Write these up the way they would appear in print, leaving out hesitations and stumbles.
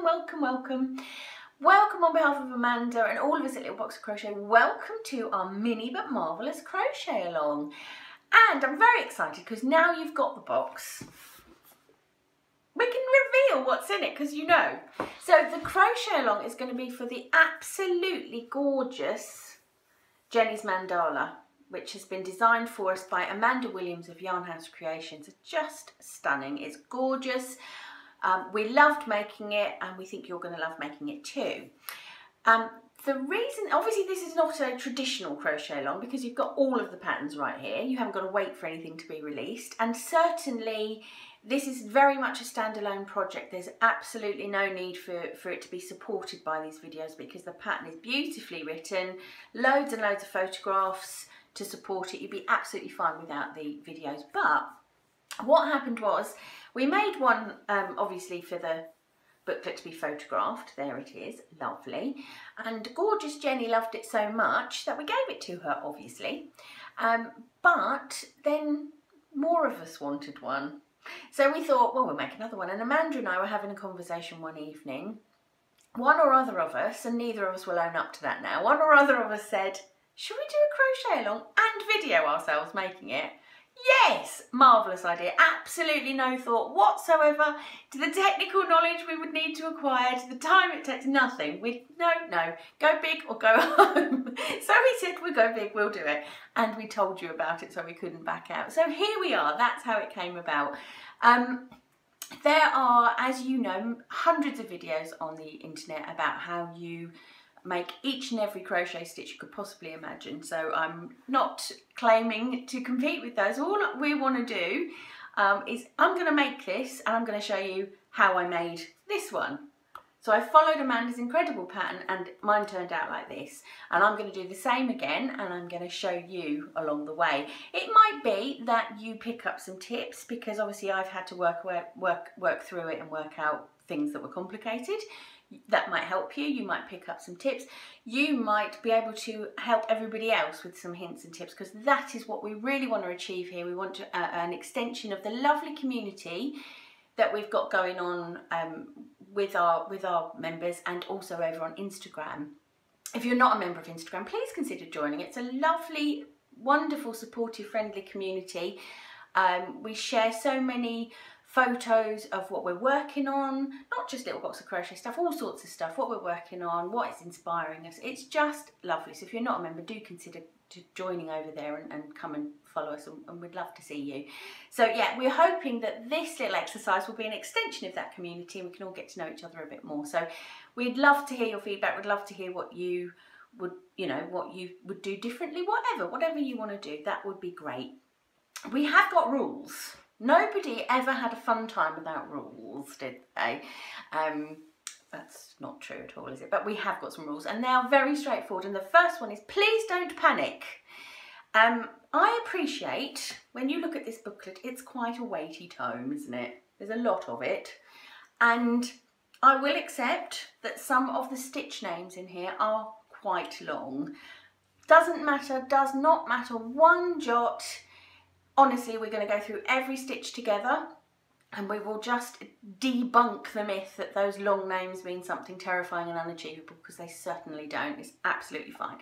Welcome on behalf of Amanda and all of us at Little Box of Crochet. Welcome to our mini but marvellous crochet along. And I'm very excited because now you've got the box, we can reveal what's in it because you know. So the crochet along is going to be for the absolutely gorgeous Jenny's Mandala, which has been designed for us by Amanda Williams of Yarn House Creations. It's just stunning, it's gorgeous. We loved making it and we think you're going to love making it too. The reason, obviously this is not a traditional crochet along because you've got all of the patterns right here. You haven't got to wait for anything to be released, and certainly this is very much a standalone project. There's absolutely no need for it to be supported by these videos because the pattern is beautifully written, loads and loads of photographs to support it. You'd be absolutely fine without the videos. But what happened was we made one obviously for the booklet to be photographed. There it is, lovely. And gorgeous Jenny loved it so much that we gave it to her, obviously. But then more of us wanted one. So we thought, well, we'll make another one. And Amanda and I were having a conversation one evening. One or other of us, and neither of us will own up to that now, one or other of us said, should we do a crochet along and video ourselves making it? Yes, marvellous idea. Absolutely no thought whatsoever to the technical knowledge we would need to acquire, to the time it takes, nothing. No, go big or go home. So we said, we'll go big, we'll do it. And we told you about it so we couldn't back out. So here we are, that's how it came about. There are, as you know, hundreds of videos on the internet about how you make each and every crochet stitch you could possibly imagine. So I'm not claiming to compete with those. All we want to do is I'm going to make this and I'm going to show you how I made this one. So I followed Amanda's incredible pattern and mine turned out like this. And I'm going to do the same again and I'm going to show you along the way. It might be that you pick up some tips because obviously I've had to work through it and work out things that were complicated. That might help you. You might pick up some tips. You might be able to help everybody else with some hints and tips because that is what we really want to achieve here. We want to, an extension of the lovely community that we've got going on with our members and also over on Instagram. If you're not a member of Instagram, please consider joining. It's a lovely, wonderful, supportive, friendly community. We share so many photos of what we're working on, not just Little Box of Crochet stuff, all sorts of stuff, what we're working on, what is inspiring us. It's just lovely. So if you're not a member, do consider joining over there and come and follow us, and we'd love to see you. So yeah, we're hoping that this little exercise will be an extension of that community and we can all get to know each other a bit more. So we'd love to hear your feedback. We'd love to hear what you would, what you would do differently, whatever you want to do, that would be great. We have got rules. Nobody ever had a fun time without rules, did they? That's not true at all, is it? But we have got some rules and they are very straightforward. And the first one is please don't panic. I appreciate when you look at this booklet, it's quite a weighty tome, isn't it? There's a lot of it. And I will accept that some of the stitch names in here are quite long. Doesn't matter, does not matter one jot. Honestly, we're going to go through every stitch together and we will just debunk the myth that those long names mean something terrifying and unachievable, because they certainly don't. It's absolutely fine.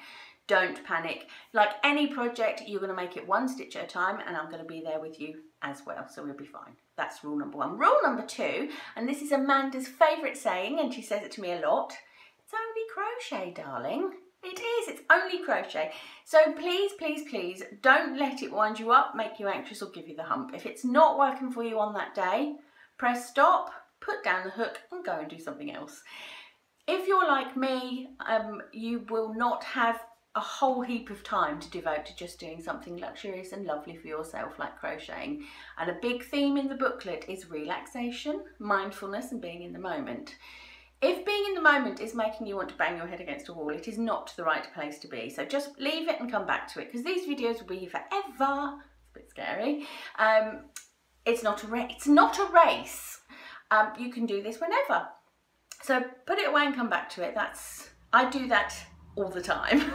Don't panic. Like any project, you're going to make it one stitch at a time and I'm going to be there with you as well, so we'll be fine. That's rule number one. Rule number two, and this is Amanda's favourite saying and she says it to me a lot, it's only crochet, darling. It is, it's only crochet. So please, please, please don't let it wind you up, make you anxious or give you the hump. If it's not working for you on that day, press stop, put down the hook and go and do something else. If you're like me, you will not have a whole heap of time to devote to just doing something luxurious and lovely for yourself like crocheting. And a big theme in the booklet is relaxation, mindfulness and being in the moment. If being in the moment is making you want to bang your head against a wall, it is not the right place to be. So just leave it and come back to it because these videos will be here forever. It's a bit scary. It's not a race. You can do this whenever. So put it away and come back to it. I do that all the time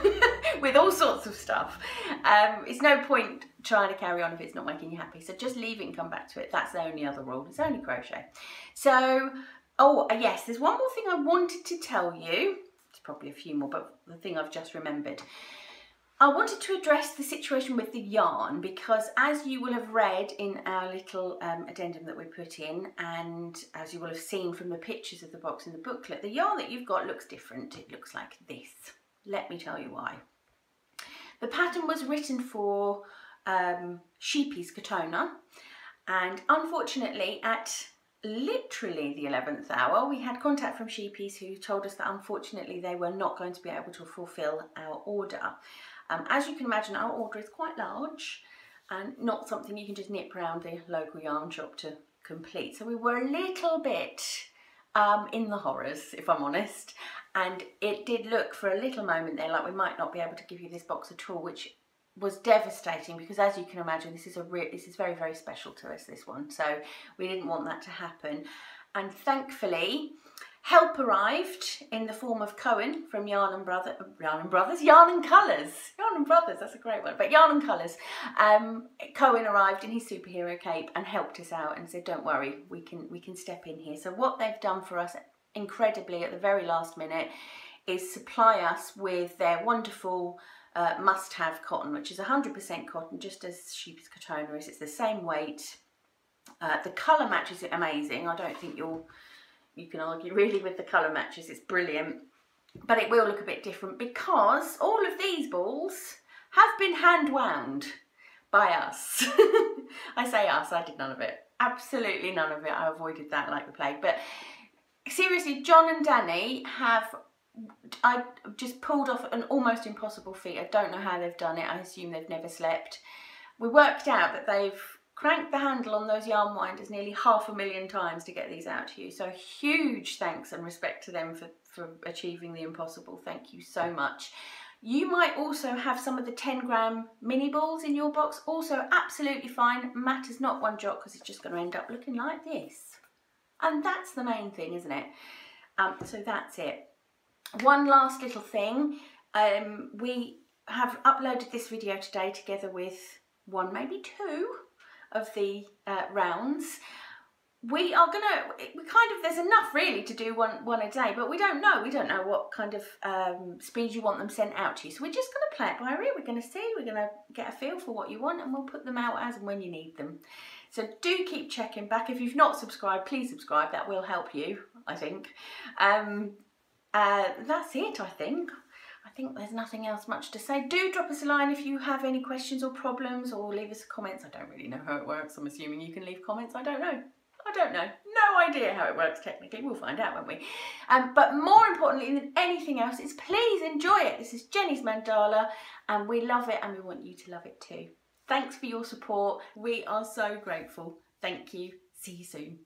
with all sorts of stuff. It's no point trying to carry on if it's not making you happy. So just leave it and come back to it. That's the only other rule. It's only crochet. So Oh, yes, there's one more thing I wanted to tell you. There's probably a few more, but the thing I've just remembered. I wanted to address the situation with the yarn because, as you will have read in our little addendum that we put in, and as you will have seen from the pictures of the box in the booklet, the yarn that you've got looks different. It looks like this. Let me tell you why. The pattern was written for Sheepy's Katona, and unfortunately at literally the 11th hour we had contact from Sheepy's who told us that unfortunately they were not going to be able to fulfill our order. As you can imagine, our order is quite large and not something you can just nip around the local yarn shop to complete. So we were a little bit in the horrors, if I'm honest, and it did look for a little moment there like we might not be able to give you this box at all, which was devastating because, as you can imagine, this is very, very special to us, this one. So we didn't want that to happen. And thankfully, help arrived in the form of Cohen from Yarn and Colours, that's a great one, but Yarn and Colours. Cohen arrived in his superhero cape and helped us out and said, don't worry, we can step in here. So what they've done for us incredibly at the very last minute is supply us with their wonderful must-have cotton, which is 100% cotton, just as Sheepy's Katona is. It's the same weight. The colour matches it amazing. I don't think you can argue really with the colour matches. It's brilliant, but it will look a bit different because all of these balls have been hand wound by us. I say us, I did none of it. Absolutely none of it. I avoided that like the plague. But seriously, John and Danny I just pulled off an almost impossible feat. I don't know how they've done it. I assume they've never slept. We worked out that they've cranked the handle on those yarn winders nearly 500,000 times to get these out to you. So huge thanks and respect to them for achieving the impossible. Thank you so much. You might also have some of the 10-gram mini balls in your box. Also absolutely fine. Matters not one jot because it's just going to end up looking like this. And that's the main thing, isn't it? So that's it. One last little thing, we have uploaded this video today together with one, maybe two of the rounds. There's enough really to do one a day, but we don't know what kind of speed you want them sent out to you. So we're just going to play it by ear. We're going to see, we're going to get a feel for what you want, and we'll put them out as and when you need them. So do keep checking back. If you've not subscribed, please subscribe. That will help you, I think. That's it, I think. I think there's nothing else much to say. Do drop us a line if you have any questions or problems, or leave us comments. I don't really know how it works. I'm assuming you can leave comments. I don't know. No idea how it works technically. We'll find out, won't we? But more importantly than anything else is please enjoy it. This is Jenny's Mandala and we love it and we want you to love it too. Thanks for your support. We are so grateful. Thank you. See you soon.